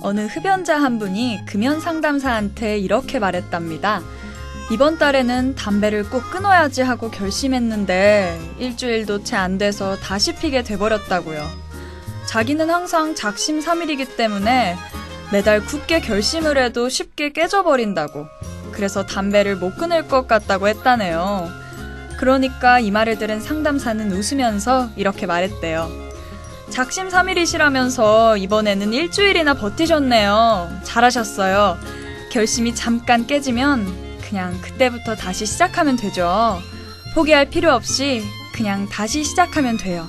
어느 흡연자 한 분이 금연 상담사한테 이렇게 말했답니다. 이번 달에는 담배를 꼭 끊어야지 하고 결심했는데 일주일도 채 안 돼서 다시 피게 돼버렸다고요. 자기는 항상 작심삼일이기 때문에 매달 굳게 결심을 해도 쉽게 깨져버린다고. 그래서 담배를 못 끊을 것 같다고 했다네요. 그러니까 이 말을 들은 상담사는 웃으면서 이렇게 말했대요. 작심삼일이시라면서 이번에는 일주일이나 버티셨네요. 잘하셨어요. 결심이 잠깐 깨지면 그냥 그때부터 다시 시작하면 되죠. 포기할 필요 없이 그냥 다시 시작하면 돼요.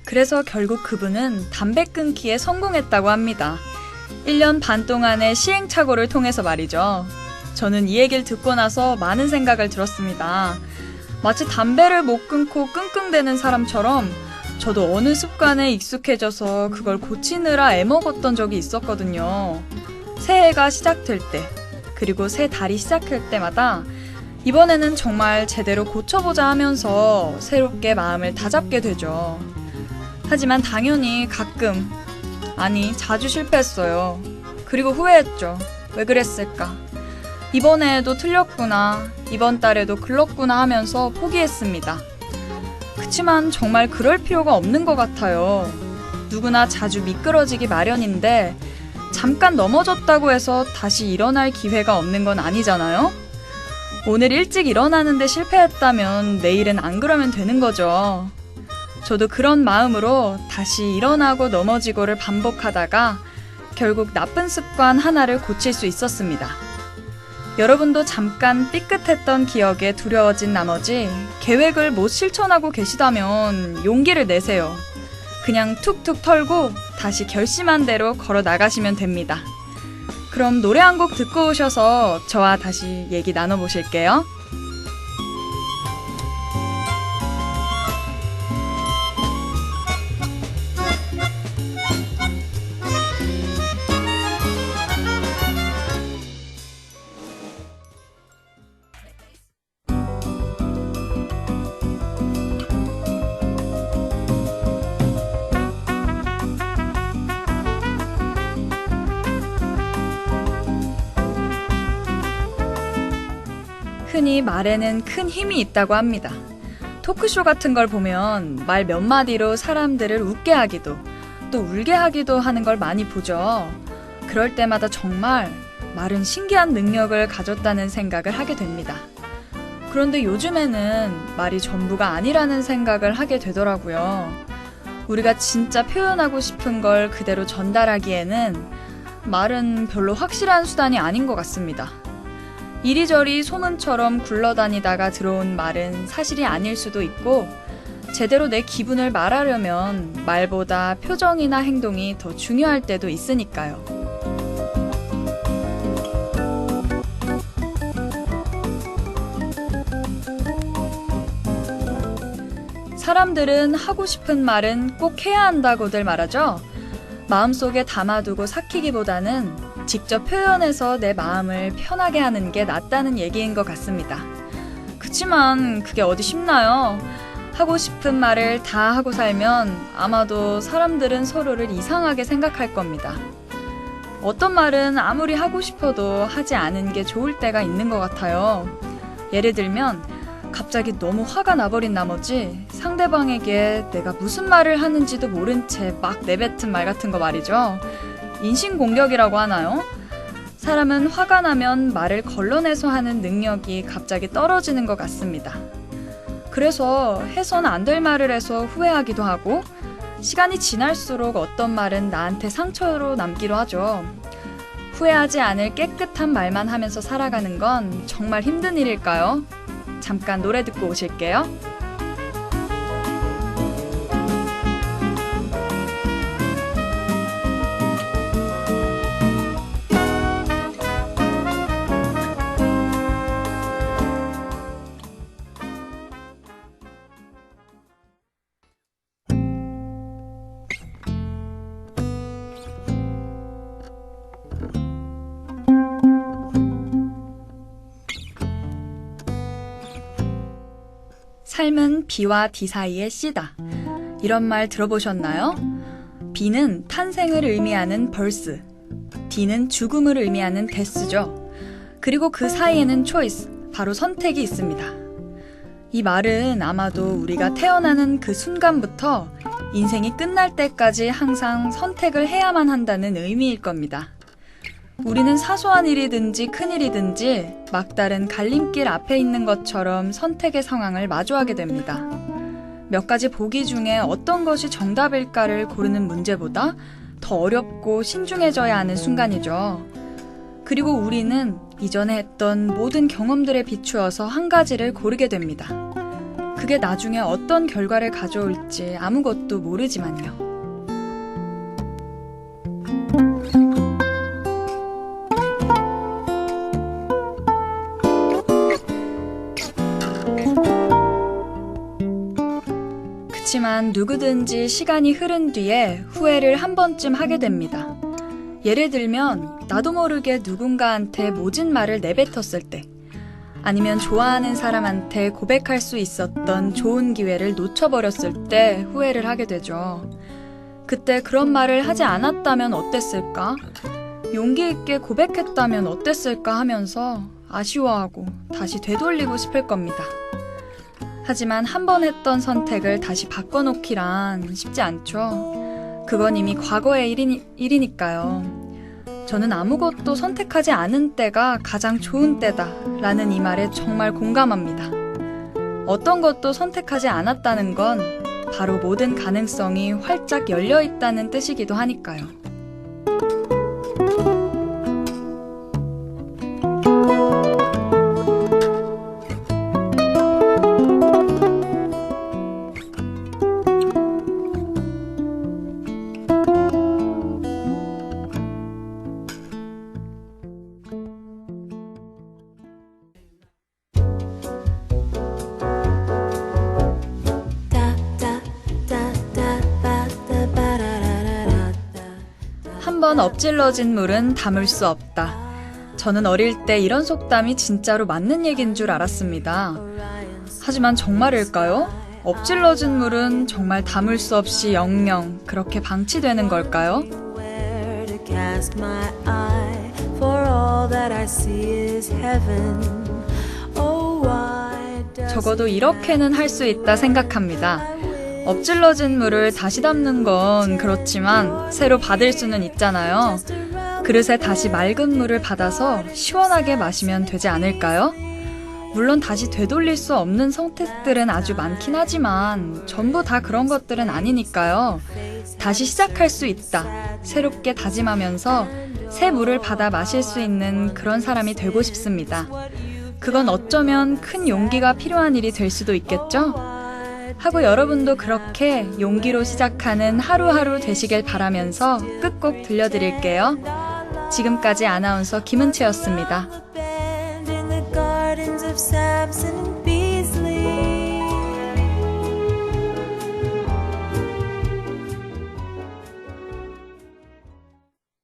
그래서 결국 그분은 담배 끊기에 성공했다고 합니다. 1년 반 동안의 시행착오를 통해서 말이죠. 저는 이 얘기를 듣고 나서 많은 생각을 들었습니다. 마치 담배를 못 끊고 끙끙대는 사람처럼 저도 어느 습관에 익숙해져서 그걸 고치느라 애먹었던 적이 있었거든요. 새해가 시작될 때, 그리고 새 달이 시작할 때마다 이번에는 정말 제대로 고쳐보자 하면서 새롭게 마음을 다잡게 되죠. 하지만 당연히 가끔, 아니 자주 실패했어요. 그리고 후회했죠. 왜 그랬을까? 이번에도 틀렸구나, 이번 달에도 글렀구나 하면서 포기했습니다. 그치만 정말 그럴 필요가 없는 것 같아요. 누구나 자주 미끄러지기 마련인데 잠깐 넘어졌다고 해서 다시 일어날 기회가 없는 건 아니잖아요? 오늘 일찍 일어나는데 실패했다면 내일은 안 그러면 되는 거죠. 저도 그런 마음으로 다시 일어나고 넘어지고를 반복하다가 결국 나쁜 습관 하나를 고칠 수 있었습니다. 여러분도 잠깐 삐끗했던 기억에 두려워진 나머지 계획을 못 실천하고 계시다면 용기를 내세요. 그냥 툭툭 털고 다시 결심한 대로 걸어 나가시면 됩니다. 그럼 노래 한 곡 듣고 오셔서 저와 다시 얘기 나눠보실게요. 흔히 말에는 큰 힘이 있다고 합니다. 토크쇼 같은 걸 보면 말 몇 마디로 사람들을 웃게 하기도 또 울게 하기도 하는 걸 많이 보죠. 그럴 때마다 정말 말은 신기한 능력을 가졌다는 생각을 하게 됩니다. 그런데 요즘에는 말이 전부가 아니라는 생각을 하게 되더라고요. 우리가 진짜 표현하고 싶은 걸 그대로 전달하기에는 말은 별로 확실한 수단이 아닌 것 같습니다. 이리저리 소문처럼 굴러다니다가 들어온 말은 사실이 아닐 수도 있고 제대로 내 기분을 말하려면 말보다 표정이나 행동이 더 중요할 때도 있으니까요. 사람들은 하고 싶은 말은 꼭 해야 한다고들 말하죠. 마음속에 담아두고 삭히기보다는 직접 표현해서 내 마음을 편하게 하는 게 낫다는 얘기인 것 같습니다. 그치만 그게 어디 쉽나요? 하고 싶은 말을 다 하고 살면 아마도 사람들은 서로를 이상하게 생각할 겁니다. 어떤 말은 아무리 하고 싶어도 하지 않은 게 좋을 때가 있는 것 같아요. 예를 들면 갑자기 너무 화가 나버린 나머지 상대방에게 내가 무슨 말을 하는지도 모른 채 막 내뱉은 말 같은 거 말이죠. 인신공격이라고 하나요? 사람은 화가 나면 말을 걸러내서 하는 능력이 갑자기 떨어지는 것 같습니다. 그래서 해서는 안 될 말을 해서 후회하기도 하고 시간이 지날수록 어떤 말은 나한테 상처로 남기도 하죠. 후회하지 않을 깨끗한 말만 하면서 살아가는 건 정말 힘든 일일까요? 잠깐 노래 듣고 오실게요. 삶은 B와 D 사이의 C다. 이런 말 들어보셨나요? B는 탄생을 의미하는 birth, D는 죽음을 의미하는 death죠. 그리고 그 사이에는 choice, 바로 선택이 있습니다. 이 말은 아마도 우리가 태어나는 그 순간부터 인생이 끝날 때까지 항상 선택을 해야만 한다는 의미일 겁니다. 우리는 사소한 일이든지 큰일이든지 막다른 갈림길 앞에 있는 것처럼 선택의 상황을 마주하게 됩니다. 몇 가지 보기 중에 어떤 것이 정답일까를 고르는 문제보다 더 어렵고 신중해져야 하는 순간이죠. 그리고 우리는 이전에 했던 모든 경험들에 비추어서 한 가지를 고르게 됩니다. 그게 나중에 어떤 결과를 가져올지 아무것도 모르지만요. 그렇지만 누구든지 시간이 흐른 뒤에 후회를 한 번쯤 하게 됩니다. 예를 들면 나도 모르게 누군가한테 모진 말을 내뱉었을 때, 아니면 좋아하는 사람한테 고백할 수 있었던 좋은 기회를 놓쳐버렸을 때 후회를 하게 되죠. 그때 그런 말을 하지 않았다면 어땠을까? 용기 있게 고백했다면 어땠을까 하면서 아쉬워하고 다시 되돌리고 싶을 겁니다. 하지만 한 번 했던 선택을 다시 바꿔놓기란 쉽지 않죠. 그건 이미 과거의 일이니까요. 저는 아무것도 선택하지 않은 때가 가장 좋은 때다 라는 이 말에 정말 공감합니다. 어떤 것도 선택하지 않았다는 건 바로 모든 가능성이 활짝 열려 있다는 뜻이기도 하니까요. 한 번 엎질러진 물은 담을 수 없다. 저는 어릴 때 이런 속담이 진짜로 맞는 얘기인 줄 알았습니다. 하지만 정말일까요? 엎질러진 물은 정말 담을 수 없이 영영 그렇게 방치되는 걸까요? 적어도 이렇게는 할 수 있다 생각합니다. 엎질러진 물을 다시 담는 건 그렇지만 새로 받을 수는 있잖아요. 그릇에 다시 맑은 물을 받아서 시원하게 마시면 되지 않을까요? 물론 다시 되돌릴 수 없는 선택들은 아주 많긴 하지만 전부 다 그런 것들은 아니니까요. 다시 시작할 수 있다. 새롭게 다짐하면서 새 물을 받아 마실 수 있는 그런 사람이 되고 싶습니다. 그건 어쩌면 큰 용기가 필요한 일이 될 수도 있겠죠? 하고 여러분도 그렇게 용기로 시작하는 하루하루 되시길 바라면서 끝곡 들려드릴게요. 지금까지 아나운서 김은채였습니다.